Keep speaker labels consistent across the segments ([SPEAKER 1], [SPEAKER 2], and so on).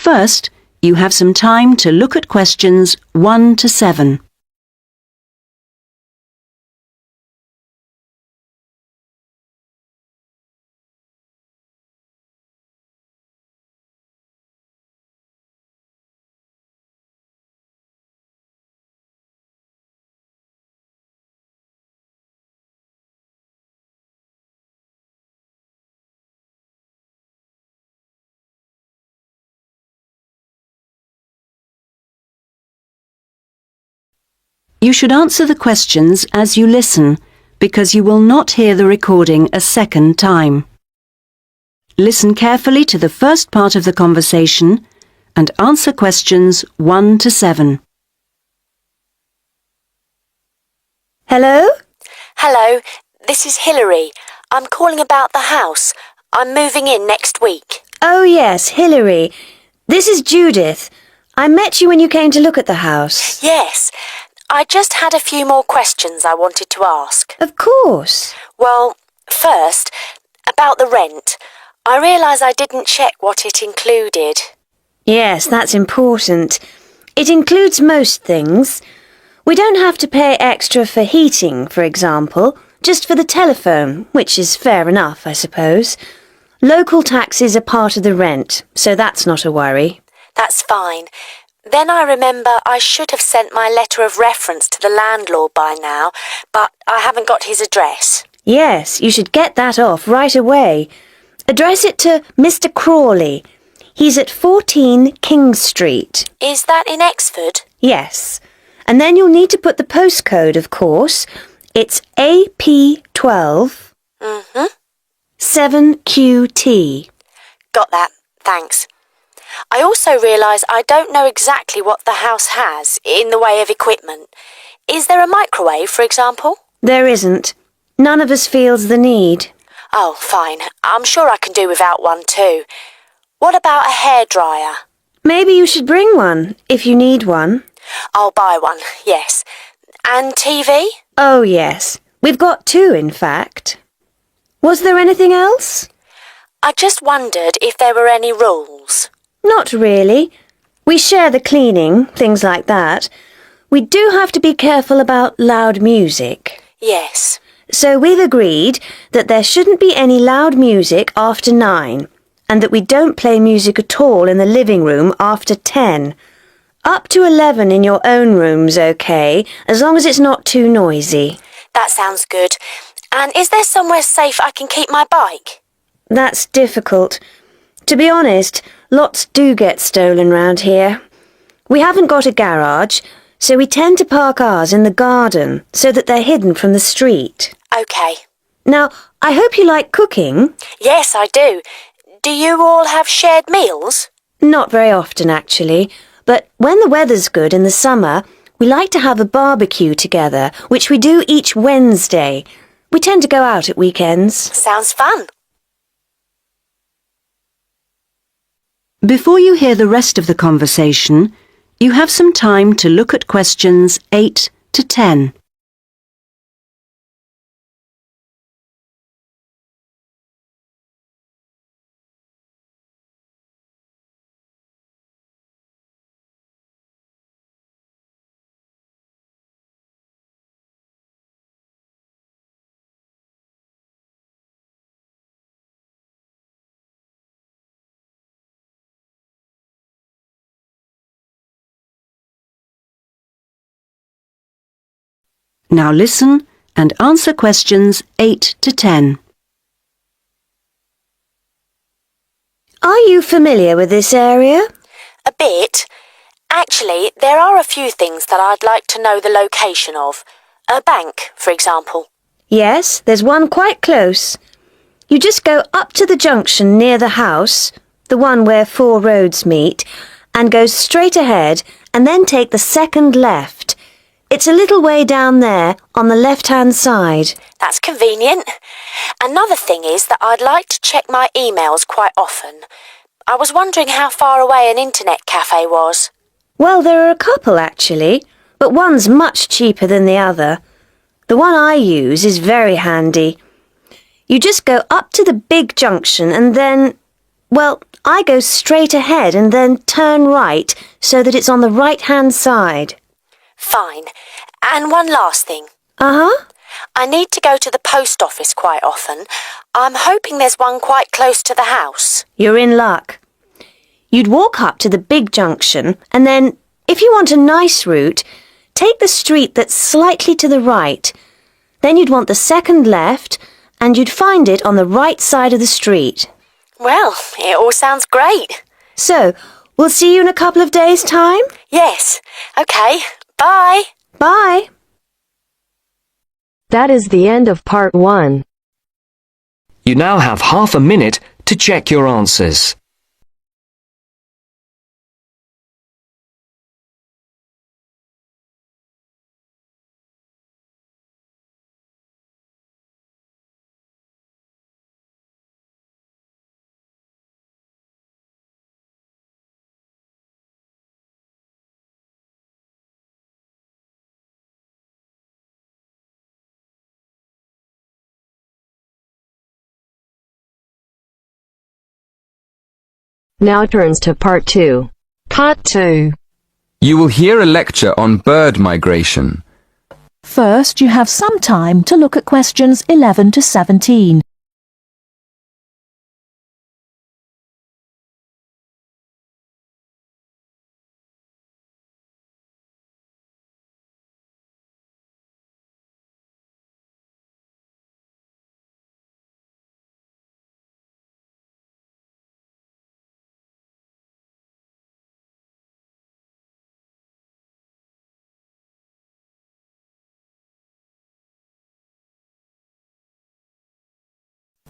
[SPEAKER 1] First, you have some time to look at questions 1 to 7. You should answer the questions as you listen, because you will not hear the recording a second time. Listen carefully to the first part of the conversation and answer questions 1 to 7.
[SPEAKER 2] Hello?
[SPEAKER 3] Hello, this is Hilary. I'm calling about the house. I'm moving in next week.
[SPEAKER 2] Oh yes, Hilary. This is Judith. I met you when you came to look at the house.
[SPEAKER 3] Yes, I just had a few more questions I wanted to ask.
[SPEAKER 2] Of course.
[SPEAKER 3] Well, first, about the rent. I realise I didn't check what it included.
[SPEAKER 2] Yes, that's important. It includes most things. We don't have to pay extra for heating, for example, just for the telephone, which is fair enough, I suppose. Local taxes are part of the rent, so that's not a worry.
[SPEAKER 3] That's fine. Then I remember I should have sent my letter of reference to the landlord by now, but I haven't got his address.
[SPEAKER 2] Yes, you should get that off right away. Address it to Mr. Crawley. He's at 14 King Street.
[SPEAKER 3] Is that in Exford?
[SPEAKER 2] Yes. And then you'll need to put the postcode, of course. It's AP12 7QT.
[SPEAKER 3] Got that. Thanks. I also realise I don't know exactly what the house has in the way of equipment. Is there a microwave, for example?
[SPEAKER 2] There isn't. None of us feels the need.
[SPEAKER 3] Oh, fine. I'm sure I can do without one too. What about a hairdryer?
[SPEAKER 2] Maybe you should bring one, if you need one.
[SPEAKER 3] I'll buy one, yes. And TV?
[SPEAKER 2] Oh, yes. We've got 2, in fact. Was there anything else?
[SPEAKER 3] I just wondered if there were any rules.
[SPEAKER 2] Not really. We share the cleaning, things like that. We do have to be careful about loud music.
[SPEAKER 3] Yes.
[SPEAKER 2] So we've agreed that there shouldn't be any loud music after 9, and that we don't play music at all in the living room after 10. Up to 11 in your own room's okay, as long as it's not too noisy.
[SPEAKER 3] That sounds good. And is there somewhere safe I can keep my bike?
[SPEAKER 2] That's difficult. To be honest, lots do get stolen round here. We haven't got a garage, so we tend to park ours in the garden so that they're hidden from the street.
[SPEAKER 3] OK.
[SPEAKER 2] Now, I hope you like cooking.
[SPEAKER 3] Yes, I do. Do you all have shared meals?
[SPEAKER 2] Not very often, actually. But when the weather's good in the summer, we like to have a barbecue together, which we do each Wednesday. We tend to go out at weekends.
[SPEAKER 3] Sounds fun.
[SPEAKER 1] Before you hear the rest of the conversation, you have some time to look at questions 8 to 10. Now listen and answer questions 8 to 10.
[SPEAKER 2] Are you familiar with this area?
[SPEAKER 3] A bit. Actually, there are a few things that I'd like to know the location of. A bank, for example.
[SPEAKER 2] Yes, there's one quite close. You just go up to the junction near the house, the one where 4 roads meet, and go straight ahead and then take the second left. It's a little way down there on the left-hand side.
[SPEAKER 3] That's convenient. Another thing is that I'd like to check my emails quite often. I was wondering how far away an internet cafe was.
[SPEAKER 2] Well, there are a couple actually, but one's much cheaper than the other. The one I use is very handy. You just go up to the big junction and then, well, I go straight ahead and then turn right so that it's on the right-hand side.
[SPEAKER 3] Fine. And one last thing.
[SPEAKER 2] Uh-huh.
[SPEAKER 3] I need to go to the post office quite often. I'm hoping there's one quite close to the house.
[SPEAKER 2] You're in luck. You'd walk up to the big junction and then, if you want a nice route, take the street that's slightly to the right. Then you'd want the second left and you'd find it on the right side of the street.
[SPEAKER 3] Well, it all sounds great.
[SPEAKER 2] So, we'll see you in a couple of days' time?
[SPEAKER 3] Yes. OK. Bye.
[SPEAKER 2] Bye.
[SPEAKER 4] That is the end of part 1.
[SPEAKER 5] You now have half a minute to check your answers.
[SPEAKER 4] Now turns to part 2. Part 2.
[SPEAKER 6] You will hear a lecture on bird migration.
[SPEAKER 7] First, you have some time to look at questions 11 to 17.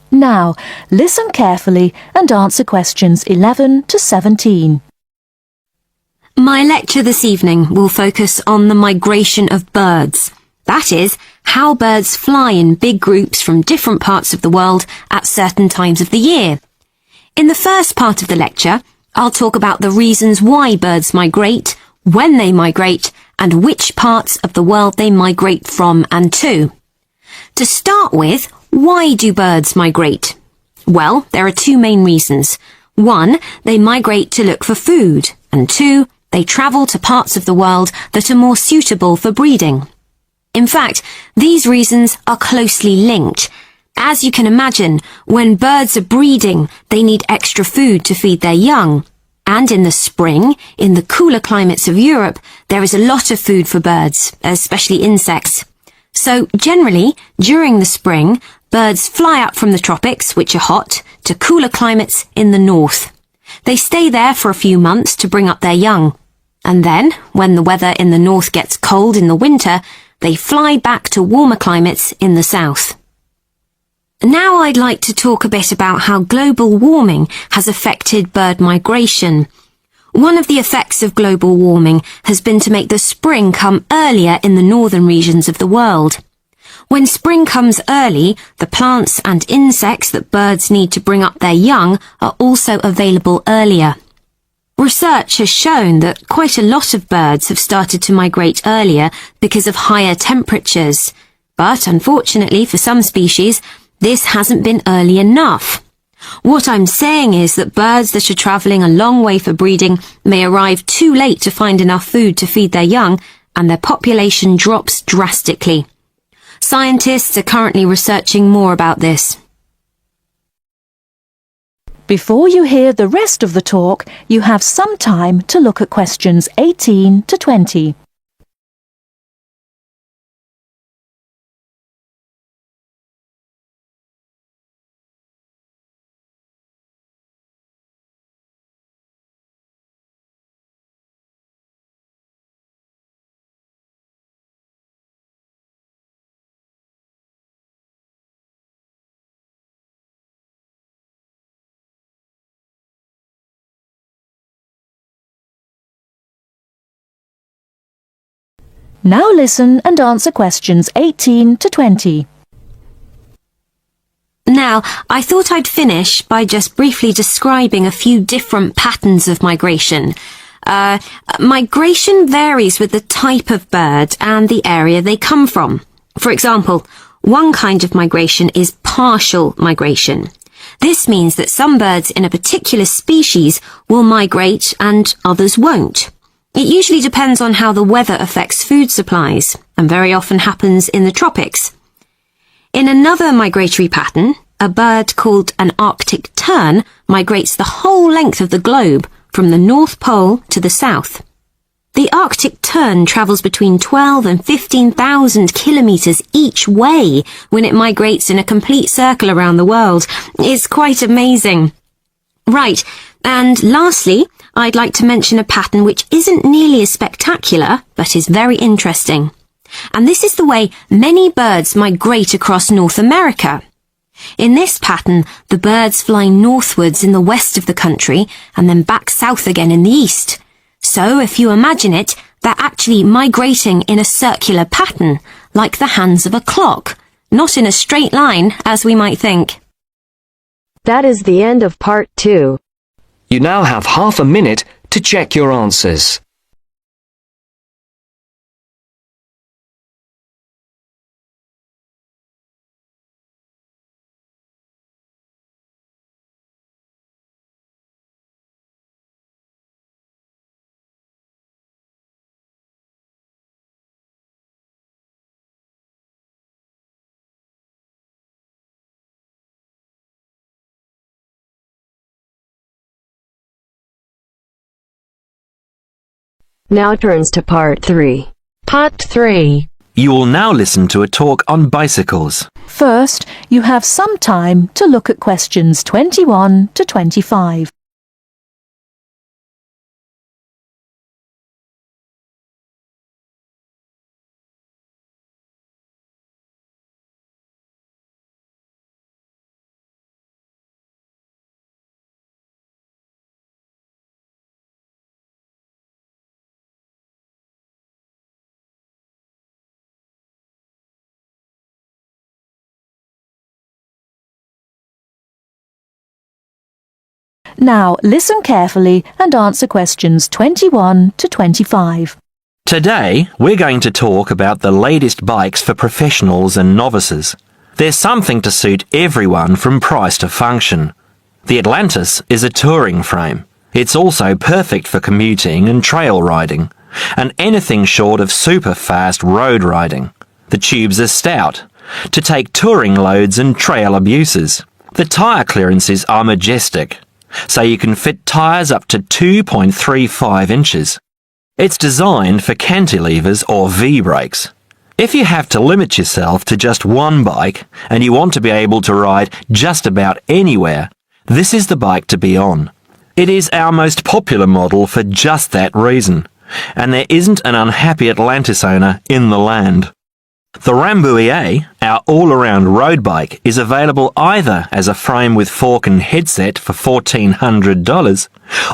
[SPEAKER 7] Now, listen carefully and answer questions 11 to 17.
[SPEAKER 8] My lecture this evening will focus on the migration of birds. That is, how birds fly in big groups from different parts of the world at certain times of the year. In the first part of the lecture, I'll talk about the reasons why birds migrate, when they migrate, and which parts of the world they migrate from and to. To start with, why do birds migrate? Well, there are two main reasons. One, they migrate to look for food, and two, they travel to parts of the world that are more suitable for breeding. In fact, these reasons are closely linked. As you can imagine, when birds are breeding, they need extra food to feed their young. And in the spring, in the cooler climates of Europe, there is a lot of food for birds, especially insects. So, generally, during the spring, birds fly up from the tropics, which are hot, to cooler climates in the north. They stay there for a few months to bring up their young. And then, when the weather in the north gets cold in the winter, they fly back to warmer climates in the south. Now I'd like to talk a bit about how global warming has affected bird migration. One of the effects of global warming has been to make the spring come earlier in the northern regions of the world. When spring comes early, the plants and insects that birds need to bring up their young are also available earlier. Research has shown that quite a lot of birds have started to migrate earlier because of higher temperatures. But unfortunately for some species, this hasn't been early enough. What I'm saying is that birds that are travelling a long way for breeding may arrive too late to find enough food to feed their young, and their population drops drastically. Scientists are currently researching more about this.
[SPEAKER 7] Before you hear the rest of the talk, you have some time to look at questions 18 to 20. Now listen and answer questions 18 to 20.
[SPEAKER 8] Now, I thought I'd finish by just briefly describing a few different patterns of migration. Migration varies with the type of bird and the area they come from. For example, one kind of migration is partial migration. This means that some birds in a particular species will migrate and others won't. It usually depends on how the weather affects food supplies, and very often happens in the tropics. In another migratory pattern, a bird called an Arctic tern migrates the whole length of the globe from the North Pole to the south. The Arctic tern travels between 12 and 15,000 kilometres each way when it migrates in a complete circle around the world. It's quite amazing. Right, and lastly, I'd like to mention a pattern which isn't nearly as spectacular, but is very interesting. And this is the way many birds migrate across North America. In this pattern, the birds fly northwards in the west of the country and then back south again in the east. So, if you imagine it, they're actually migrating in a circular pattern, like the hands of a clock, not in a straight line, as we might think.
[SPEAKER 4] That is the end of part 2.
[SPEAKER 5] You now have half a minute to check your answers.
[SPEAKER 4] Now turns to part 3. Part 3.
[SPEAKER 9] You will now listen to a talk on bicycles.
[SPEAKER 7] First, you have some time to look at questions 21 to 25. Now listen carefully and answer questions 21 to 25.
[SPEAKER 9] Today, we're going to talk about the latest bikes for professionals and novices. There's something to suit everyone from price to function. The Atlantis is a touring frame. It's also perfect for commuting and trail riding, and anything short of super fast road riding. The tubes are stout, to take touring loads and trail abuses. The tyre clearances are majestic, so you can fit tyres up to 2.35 inches. It's designed for cantilevers or V-brakes. If you have to limit yourself to just one bike and you want to be able to ride just about anywhere, this is the bike to be on. It is our most popular model for just that reason, and there isn't an unhappy Atlantis owner in the land. The Rambouillet, our all-around road bike, is available either as a frame with fork and headset for $1,400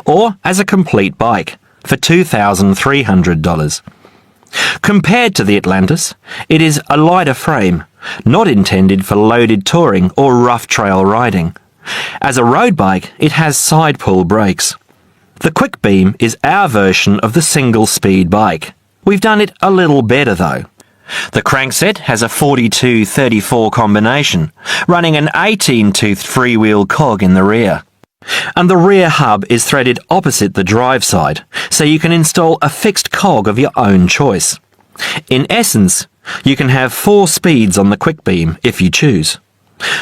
[SPEAKER 9] or as a complete bike for $2,300. Compared to the Atlantis, it is a lighter frame, not intended for loaded touring or rough trail riding. As a road bike, it has side pull brakes. The Quick Beam is our version of the single-speed bike. We've done it a little better though. The crankset has a 42-34 combination, running an 18-toothed freewheel cog in the rear. And the rear hub is threaded opposite the drive side, so you can install a fixed cog of your own choice. In essence, you can have 4 speeds on the Quick Beam if you choose.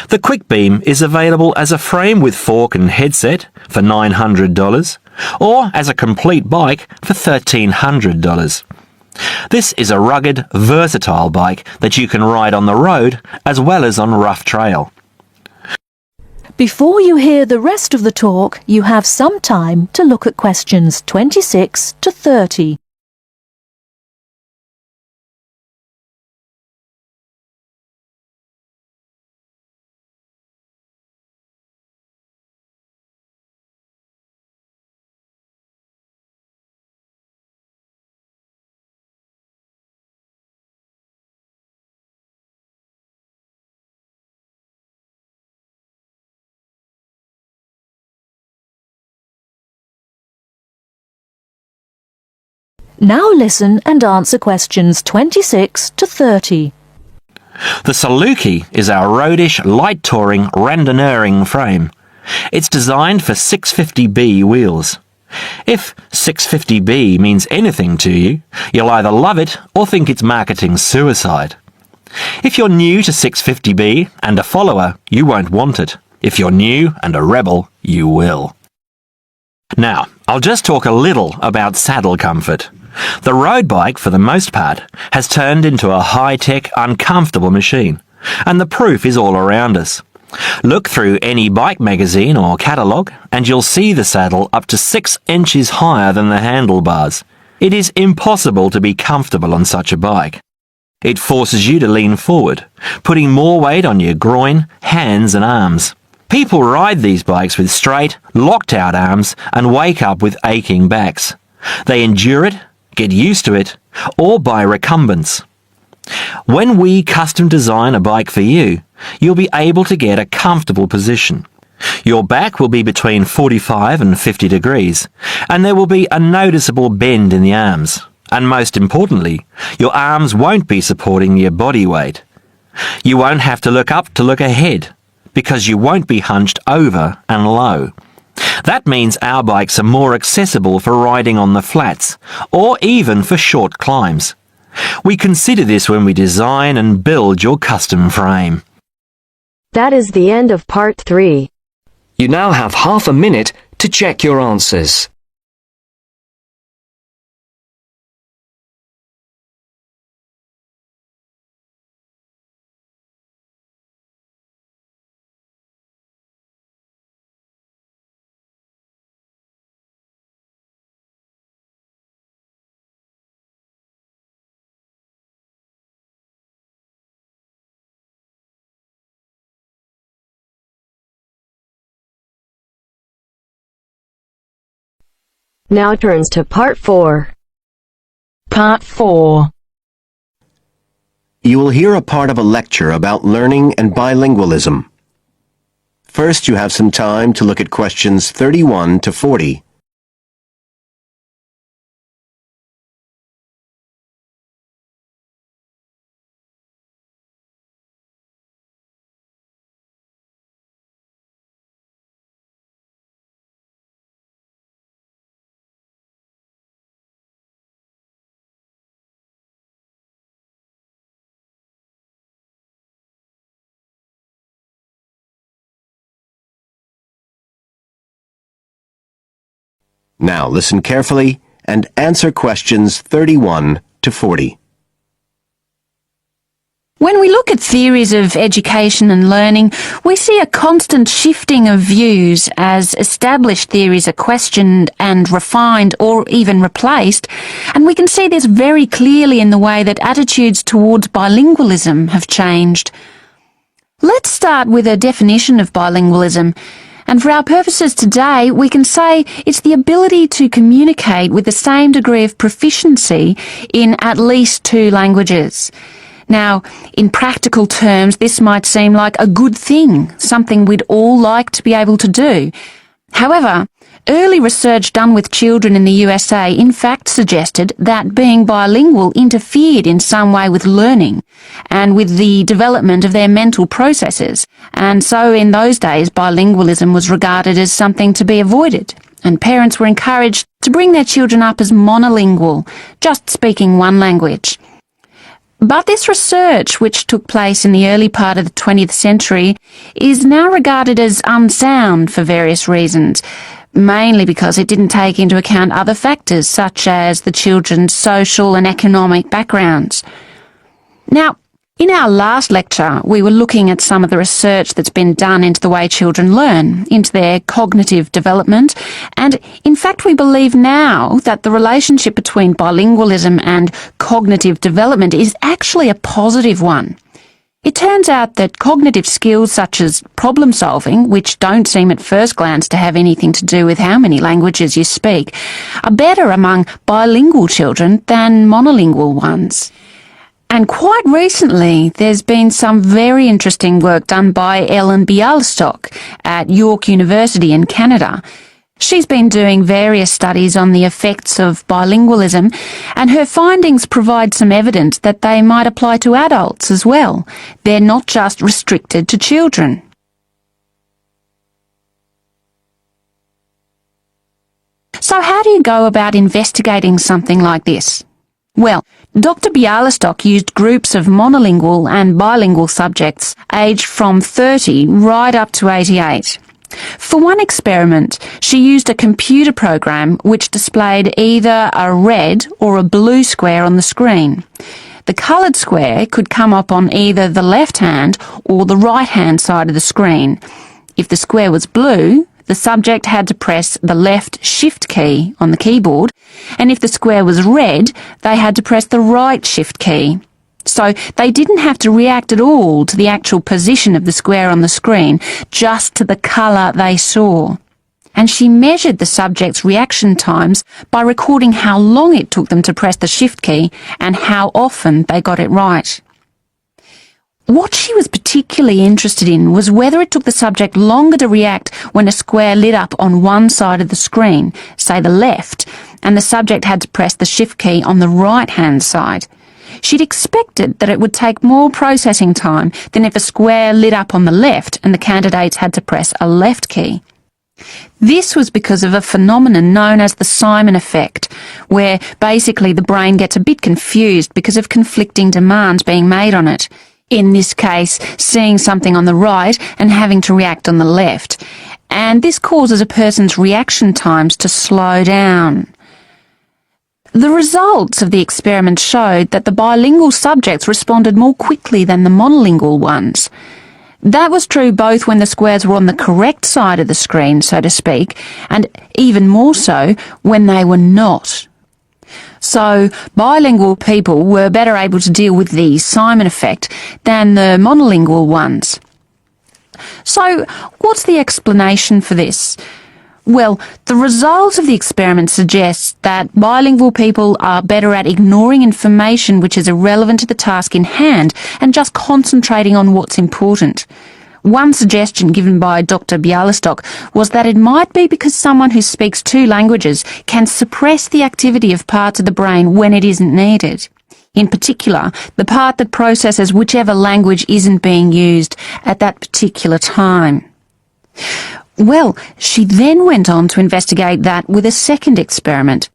[SPEAKER 9] The Quick Beam is available as a frame with fork and headset for $900, or as a complete bike for $1,300. This is a rugged, versatile bike that you can ride on the road as well as on rough trail.
[SPEAKER 7] Before you hear the rest of the talk, you have some time to look at questions 26 to 30. Now listen and answer questions 26 to 30.
[SPEAKER 9] The Saluki is our roadish, light-touring, randonneuring frame. It's designed for 650B wheels. If 650B means anything to you, you'll either love it or think it's marketing suicide. If you're new to 650B and a follower, you won't want it. If you're new and a rebel, you will. Now, I'll just talk a little about saddle comfort. The road bike, for the most part, has turned into a high-tech, uncomfortable machine, and the proof is all around us. Look through any bike magazine or catalogue and you'll see the saddle up to 6 inches higher than the handlebars. It is impossible to be comfortable on such a bike. It forces you to lean forward, putting more weight on your groin, hands and arms. People ride these bikes with straight, locked-out arms and wake up with aching backs. They endure it, get used to it, or buy recumbents. When we custom design a bike for you, you'll be able to get a comfortable position. Your back will be between 45 and 50 degrees, and there will be a noticeable bend in the arms. And most importantly, your arms won't be supporting your body weight. You won't have to look up to look ahead, because you won't be hunched over and low. That means our bikes are more accessible for riding on the flats, or even for short climbs. We consider this when we design and build your custom frame.
[SPEAKER 4] That is the end of part 3.
[SPEAKER 5] You now have half a minute to check your answers.
[SPEAKER 4] Now turns to part 4.
[SPEAKER 7] Part 4.
[SPEAKER 10] You will hear a part of a lecture about learning and bilingualism. First, you have some time to look at questions 31 to 40. Now listen carefully and answer questions 31 to 40.
[SPEAKER 7] When we look at theories of education and learning, we see a constant shifting of views as established theories are questioned and refined or even replaced, and we can see this very clearly in the way that attitudes towards bilingualism have changed. Let's start with a definition of bilingualism. And for our purposes today, we can say it's the ability to communicate with the same degree of proficiency in at least 2 languages. Now, in practical terms, this might seem like a good thing, something we'd all like to be able to do. However, early research done with children in the USA in fact suggested that being bilingual interfered in some way with learning and with the development of their mental processes, and so in those days bilingualism was regarded as something to be avoided, and parents were encouraged to bring their children up as monolingual, just speaking one language. But this research, which took place in the early part of the 20th century, is now regarded as unsound for various reasons, mainly because it didn't take into account other factors such as the children's social and economic backgrounds. Now, in our last lecture, we were looking at some of the research that's been done into the way children learn, into their cognitive development, and in fact we believe now that the relationship between bilingualism and cognitive development is actually a positive one. It turns out that cognitive skills such as problem solving, which don't seem at first glance to have anything to do with how many languages you speak, are better among bilingual children than monolingual ones. And quite recently, there's been some very interesting work done by Ellen Bialystok at York University in Canada, She's been doing various studies on the effects of bilingualism, and her findings provide some evidence that they might apply to adults as well. They're not just restricted to children. So how do you go about investigating something like this? Well, Dr. Bialystok used groups of monolingual and bilingual subjects aged from 30 right up to 88. For one experiment, she used a computer program which displayed either a red or a blue square on the screen. The coloured square could come up on either the left-hand or the right-hand side of the screen. If the square was blue, the subject had to press the left shift key on the keyboard, and if the square was red, they had to press the right shift key. So they didn't have to react at all to the actual position of the square on the screen, just to the colour they saw. And she measured the subject's reaction times by recording how long it took them to press the shift key and how often they got it right. What she was particularly interested in was whether it took the subject longer to react when a square lit up on one side of the screen, say the left, and the subject had to press the shift key on the right-hand side. She'd expected that it would take more processing time than if a square lit up on the left and the candidates had to press a left key. This was because of a phenomenon known as the Simon effect, where basically the brain gets a bit confused because of conflicting demands being made on it. In this case, seeing something on the right and having to react on the left. And this causes a person's reaction times to slow down. The results of the experiment showed that the bilingual subjects responded more quickly than the monolingual ones. That was true both when the squares were on the correct side of the screen, so to speak, and even more so when they were not. So, bilingual people were better able to deal with the Simon effect than the monolingual ones. So, what's the explanation for this? Well, the result of the experiment suggests that bilingual people are better at ignoring information which is irrelevant to the task in hand and just concentrating on what's important. One suggestion given by Dr. Bialystok was that it might be because someone who speaks two languages can suppress the activity of parts of the brain when it isn't needed. In particular, the part that processes whichever language isn't being used at that particular time. Well, she then went on to investigate that with a second experiment.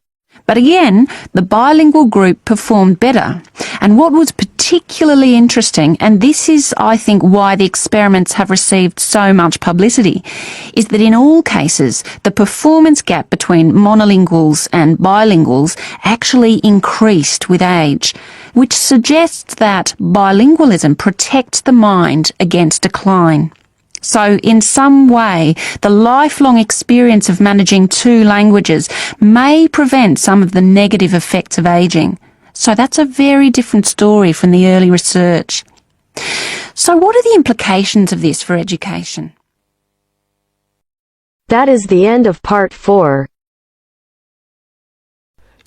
[SPEAKER 7] But again, the bilingual group performed better. And what was particularly interesting, and this is, I think, why the experiments have received so much publicity, is that in all cases, the performance gap between monolinguals and bilinguals actually increased with age, which suggests that bilingualism protects the mind against decline. So, in some way, the lifelong experience of managing two languages may prevent some of the negative effects of ageing. So that's a very different story from the early research. So what are the implications of this for education?
[SPEAKER 4] That is the end of part 4.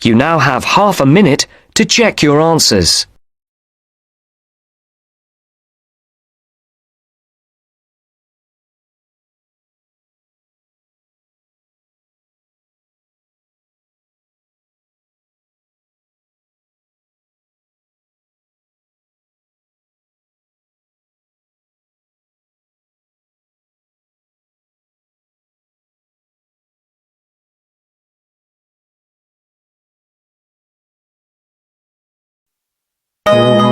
[SPEAKER 5] You now have half a minute to check your answers.
[SPEAKER 11] Give it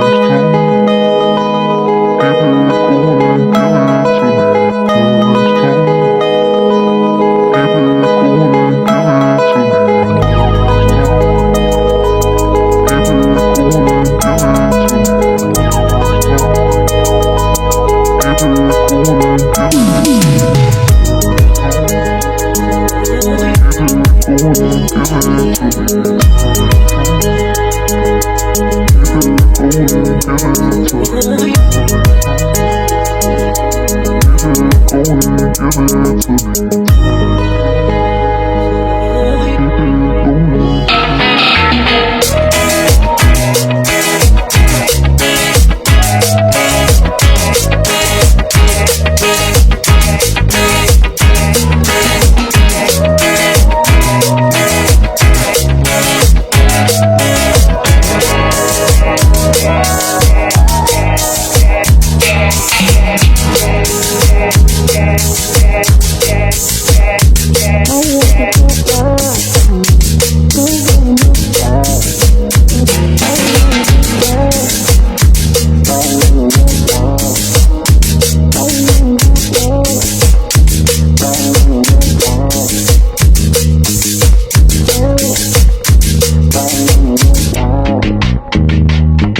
[SPEAKER 11] to me.